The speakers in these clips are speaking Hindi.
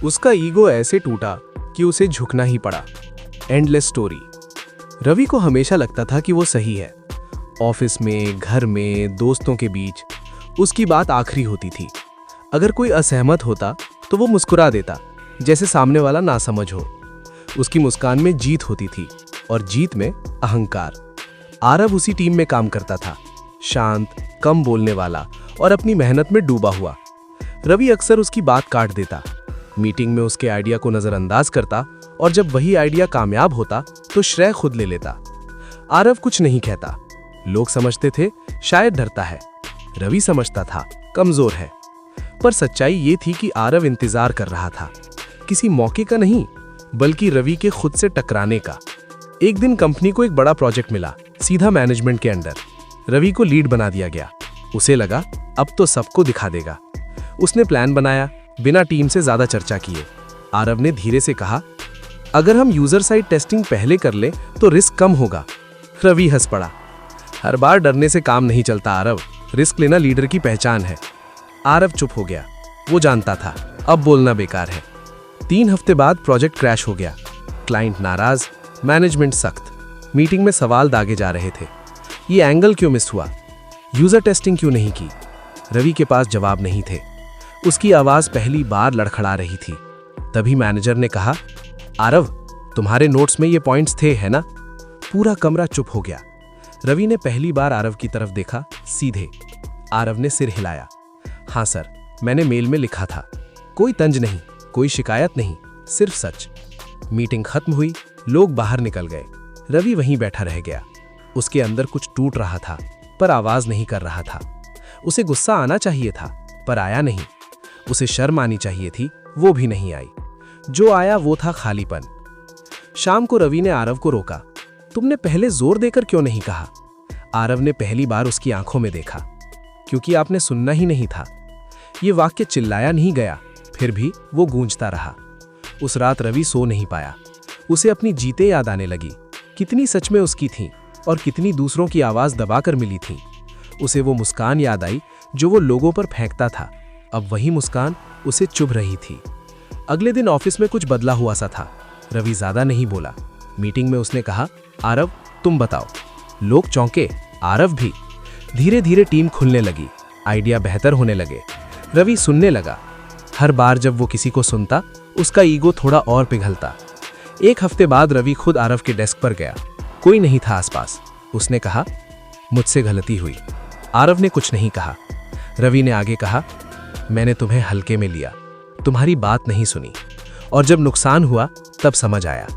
उसका ईगो ऐसे टूटा कि उसे झुकना ही पड़ा। Endless story. रवि को हमेशा लगता था कि वो सही है। ऑफिस में, घर में, दोस्तों के बीच उसकी बात आखिरी होती थी। अगर कोई असहमत होता तो वो मुस्कुरा देता, जैसे सामने वाला नासमझ हो। उसकी मुस्कान में जीत होती थी और जीत में अहंकार। आरव उसी टीम में काम करता था, शांत, कम बोलने वाला और अपनी मेहनत में डूबा हुआ। रवि अक्सर उसकी बात काट देता, मीटिंग में उसके आइडिया को नजरअंदाज करता और जब वही आइडिया कामयाब होता तो श्रेय खुद ले लेता। आरव कुछ नहीं कहता। लोग समझते थे शायद डरता है। रवि समझता था कमजोर है। पर सच्चाई ये थी कि आरव इंतजार कर रहा था, किसी मौके का नहीं, बल्कि रवि के खुद से टकराने का। एक दिन कंपनी को एक बड़ा प्रोजेक्ट मिला, सीधा मैनेजमेंट के अंडर। रवि को लीड बना दिया गया। उसे लगा अब तो सबको दिखा देगा। उसने प्लान बनाया, बिना टीम से ज्यादा चर्चा किए। आरव ने धीरे से कहा, अगर हम यूजर साइड टेस्टिंग पहले कर ले तो रिस्क कम होगा। रवि हंस पड़ा। हर बार डरने से काम नहीं चलता आरव, रिस्क लेना लीडर की पहचान है। आरव चुप हो गया। वो जानता था अब बोलना बेकार है। 3 हफ्ते बाद प्रोजेक्ट क्रैश हो गया। क्लाइंट नाराज, मैनेजमेंट सख्त। मीटिंग में सवाल दागे जा रहे थे। ये एंगल क्यों मिस हुआ? यूजर टेस्टिंग क्यों नहीं की? रवि के पास जवाब नहीं थे। उसकी आवाज पहली बार लड़खड़ा रही थी। तभी मैनेजर ने कहा, आरव, तुम्हारे नोट्स में ये पॉइंट्स थे, है ना? पूरा कमरा चुप हो गया। रवि ने पहली बार आरव की तरफ देखा, सीधे। आरव ने सिर हिलाया। हाँ सर, मैंने मेल में लिखा था। कोई तंज नहीं, कोई शिकायत नहीं, सिर्फ सच। मीटिंग खत्म हुई, लोग बाहर निकल गए। रवि वहीं बैठा रह गया। उसके अंदर कुछ टूट रहा था, पर आवाज नहीं कर रहा था। उसे गुस्सा आना चाहिए था, पर आया नहीं। उसे शर्म आनी चाहिए थी, वो भी नहीं आई। जो आया वो था खालीपन। शाम को रवि ने आरव को रोका। तुमने पहले जोर देकर क्यों नहीं कहा? आरव ने पहली बार उसकी आंखों में देखा। क्योंकि आपने सुनना ही नहीं था। ये वाक्य चिल्लाया नहीं गया, फिर भी वो गूंजता रहा। उस रात रवि सो नहीं पाया। उसे अपनी जीतें याद आने लगी। कितनी सच में उसकी थी और कितनी दूसरों की आवाज दबाकर मिली थी। उसे वो मुस्कान याद आई जो वो लोगों पर फेंकता था। अब वही मुस्कान उसे चुभ रही थी। अगले दिन ऑफिस में कुछ बदला हुआ सा था। रवि ज्यादा नहीं बोला। मीटिंग में उसने कहा, आरव, तुम बताओ। लोग चौंके, आरव भी। धीरे धीरे टीम खुलने लगी, आइडिया बेहतर होने लगे। रवि सुनने लगा। हर बार जब वो किसी को सुनता, उसका ईगो थोड़ा और पिघलता। 1 हफ्ते बाद रवि खुद आरव के डेस्क पर गया। कोई नहीं था आसपास। उसने कहा, मुझसे गलती हुई। आरव ने कुछ नहीं कहा। रवि ने आगे कहा, मैंने तुम्हें हल्के में लिया, तुम्हारी बात नहीं सुनी, और जब नुकसान हुआ तब समझ आया।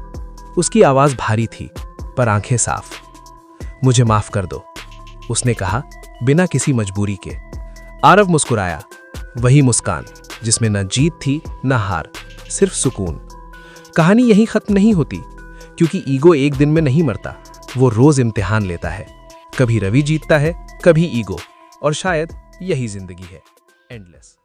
उसकी आवाज भारी थी, पर आंखें साफ। मुझे माफ कर दो, उसने कहा, बिना किसी मजबूरी के। आरव मुस्कुराया, वही मुस्कान जिसमें न जीत थी न हार, सिर्फ सुकून। कहानी यहीं खत्म नहीं होती, क्योंकि ईगो एक दिन में नहीं मरता, वो रोज इम्तिहान लेता है। कभी रवि जीतता है, कभी ईगो, और शायद यही जिंदगी है, एंडलेस।